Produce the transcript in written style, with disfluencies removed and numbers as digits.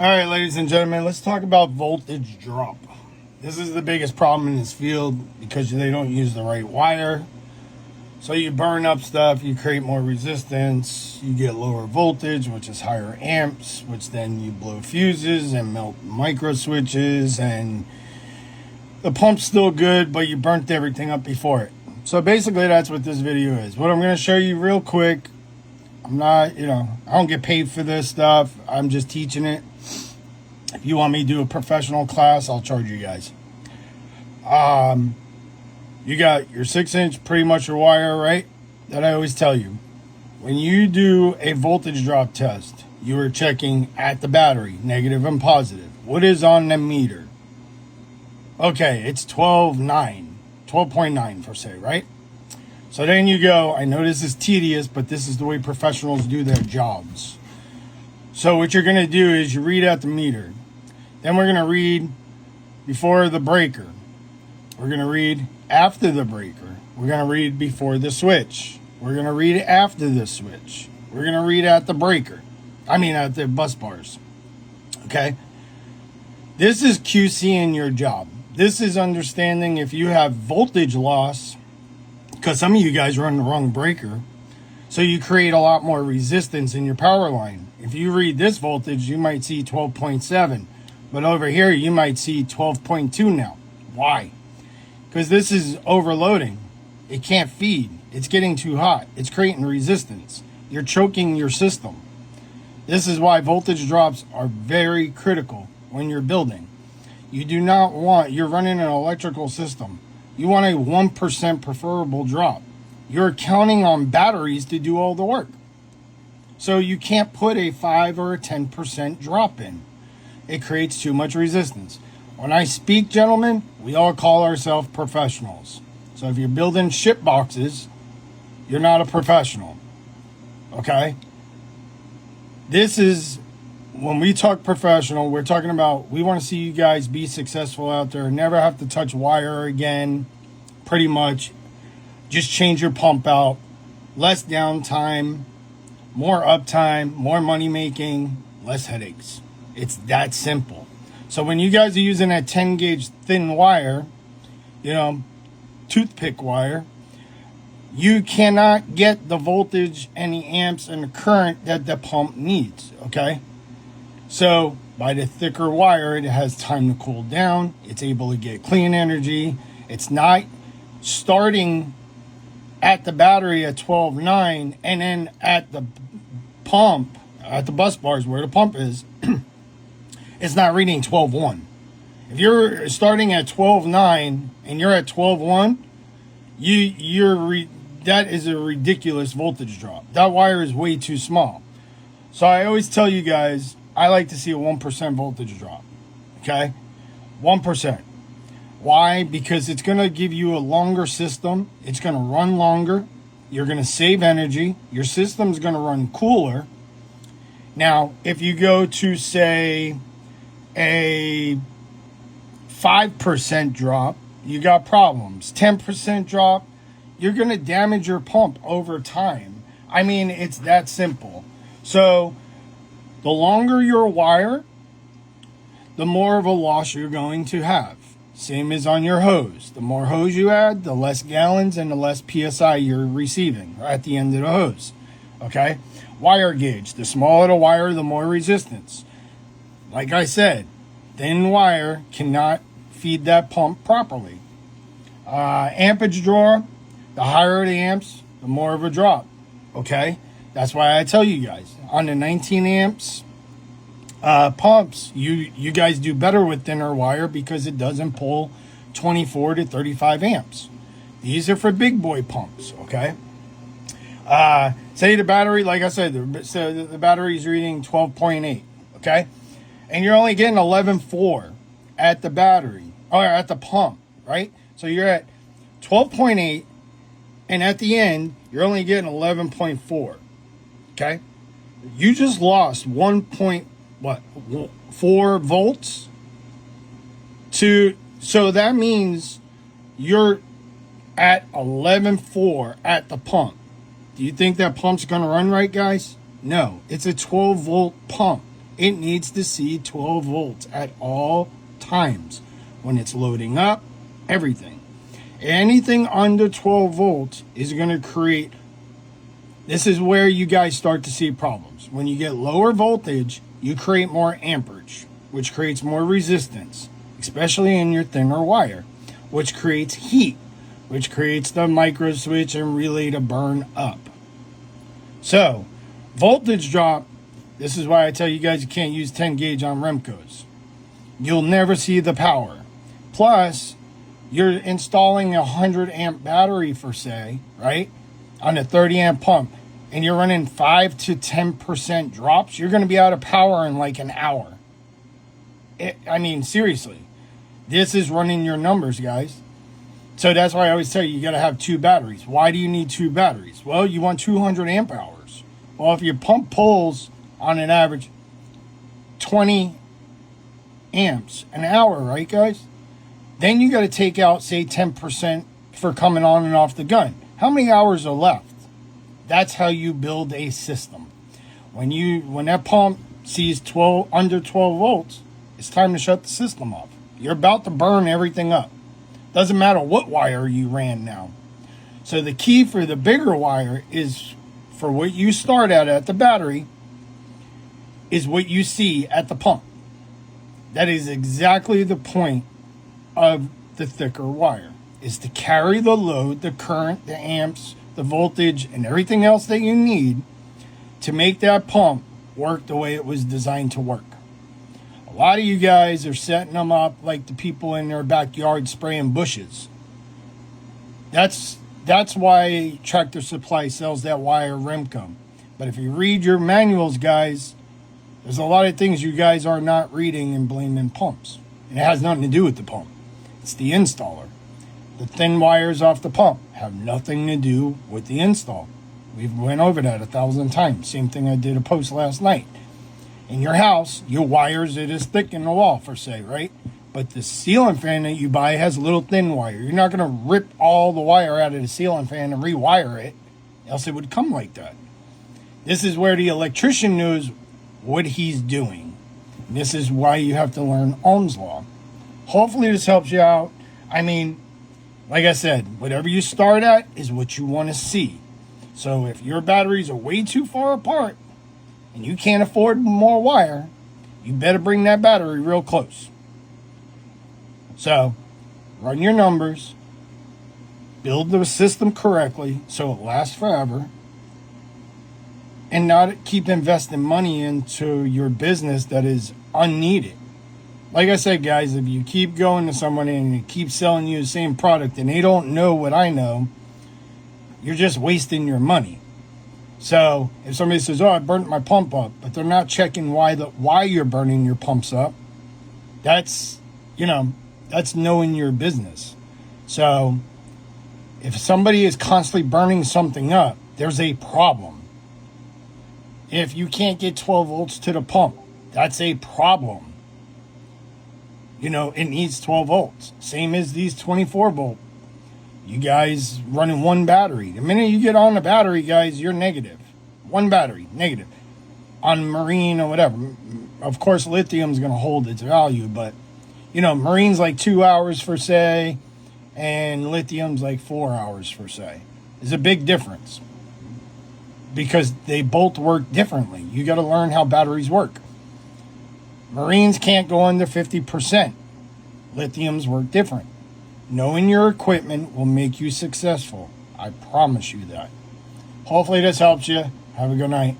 All right, ladies and gentlemen, let's talk about voltage drop. This is the biggest problem in this field because they don't use the right wire. So you burn up stuff, you create more resistance, you get lower voltage, which is higher amps, which then you blow fuses and melt micro switches, and the pump's still good, but you burnt everything up before it. So basically that's what this video is. What I'm going to show you real quick, I'm not, I don't get paid for this stuff. I'm just teaching it. If you want me to do a professional class, I'll charge you guys. You got your 6-inch, pretty much your wire, right? That I always tell you. When you do a voltage drop test, you are checking at the battery, negative and positive. What is on the meter? Okay, it's 12.9 per se, right? So then you go, I know this is tedious, but this is the way professionals do their jobs. So what you're going to do is you read out the meter. Then we're going to read before the breaker. We're going to read after the breaker. We're going to read before the switch. We're going to read after the switch. We're going to read at the breaker. At the bus bars. Okay? This is QCing your job. This is understanding if you have voltage loss, because some of you guys run the wrong breaker, so you create a lot more resistance in your power line. If you read this voltage, you might see 12.7. But over here, you might see 12.2 now. Why? Because this is overloading. It can't feed. It's getting too hot. It's creating resistance. You're choking your system. This is why voltage drops are very critical when you're building. You do not want, you're running an electrical system. You want a 1% preferable drop. You're counting on batteries to do all the work. So you can't put a 5 or a 10% drop in. It creates too much resistance. When I speak, gentlemen, we all call ourselves professionals. So if you're building ship boxes, you're not a professional. Okay? This is, when we talk professional, we're talking about, we want to see you guys be successful out there, never have to touch wire again, pretty much. Just change your pump out, less downtime, more uptime, more money making, less headaches. It's that simple. So when you guys are using that 10 gauge thin wire, toothpick wire, you cannot get the voltage and the amps and the current that the pump needs, okay? So by the thicker wire, it has time to cool down. It's able to get clean energy. It's not starting at the battery at 12.9 and then at the pump, at the bus bars where the pump is, it's not reading 12.1. If you're starting at 12.9 and you're at 12.1, that is a ridiculous voltage drop. That wire is way too small. So I always tell you guys, I like to see a 1% voltage drop. Okay? 1%. Why? Because it's going to give you a longer system. It's going to run longer. You're going to save energy. Your system's going to run cooler. Now, if you go to, say, a 5% drop, you got problems. 10% drop, you're going to damage your pump over time. It's that simple. So the longer your wire, the more of a loss you're going to have. Same as on your hose. The more hose you add, the less gallons and the less PSI you're receiving at the end of the hose. Okay? Wire gauge. The smaller the wire, the more resistance. Like I said, thin wire cannot feed that pump properly. Ampage drawer, the higher the amps, the more of a drop. Okay? That's why I tell you guys, on the 19 amps pumps, you guys do better with thinner wire because it doesn't pull 24 to 35 amps. These are for big boy pumps, okay? Say the battery, like I said, the battery is reading 12.8, okay? And you're only getting 11.4 at the battery, or at the pump, right? So you're at 12.8, and at the end, you're only getting 11.4, okay? You just lost 4 volts so that means you're at 11.4 at the pump. Do you think that pump's going to run right, guys? No, it's a 12 volt pump. It needs to see 12 volts at all times when it's loading up, everything. Anything under 12 volts is going to create, this is where you guys start to see problems. When you get lower voltage, you create more amperage, which creates more resistance, especially in your thinner wire, which creates heat, which creates the micro switch and relay to burn up. So, voltage drop, this is why I tell you guys you can't use 10 gauge on Remcos. You'll never see the power. Plus, you're installing a 100 amp battery for say, right? On a 30 amp pump, and you're running 5 to 10% drops, you're going to be out of power in like an hour. I mean, seriously, this is running your numbers, guys. So that's why I always tell you, you got to have 2 batteries. Why do you need 2 batteries? Well, you want 200 amp hours. Well, if your pump pulls on an average 20 amps an hour, right, guys? Then you got to take out, say, 10% for coming on and off the gun. How many hours are left? That's how you build a system. When that pump sees under 12 volts, it's time to shut the system off. You're about to burn everything up. Doesn't matter what wire you ran now. So the key for the bigger wire is for what you start at the battery is what you see at the pump. That is exactly the point of the thicker wire, is to carry the load, the current, the amps, the voltage, and everything else that you need to make that pump work the way it was designed to work. A lot of you guys are setting them up like the people in their backyard spraying bushes. That's why Tractor Supply sells that wire Remco. But if you read your manuals, guys, there's a lot of things you guys are not reading and blaming pumps. And it has nothing to do with the pump. It's the installer. The thin wires off the pump have nothing to do with the install. We've went over that 1,000 times. Same thing I did a post last night. In your house, your wires are this thick in the wall, for say, right? But the ceiling fan that you buy has a little thin wire. You're not going to rip all the wire out of the ceiling fan and rewire it, else it would come like that. This is where the electrician knows what he's doing. This is why you have to learn Ohm's law. Hopefully this helps you out. I mean, like I said, whatever you start at is what you want to see. So if your batteries are way too far apart and you can't afford more wire, you better bring that battery real close. So run your numbers, build the system correctly so it lasts forever, and not keep investing money into your business that is unneeded. Like I said, guys, if you keep going to somebody and you keep selling you the same product and they don't know what I know, you're just wasting your money. So if somebody says, oh, I burnt my pump up, but they're not checking why you're burning your pumps up, that's knowing your business. So if somebody is constantly burning something up, there's a problem. If you can't get 12 volts to the pump, that's a problem. It needs 12 volts. Same as these 24 volt. You guys running one battery. The minute you get on the battery, guys, you're negative. One battery, negative. On marine or whatever. Of course, lithium's going to hold its value, but, marine's like 2 hours for say, and lithium's like 4 hours for say. There's a big difference. Because they both work differently. You got to learn how batteries work. Marines can't go under 50%. Lithiums work different. Knowing your equipment will make you successful. I promise you that. Hopefully this helps you. Have a good night.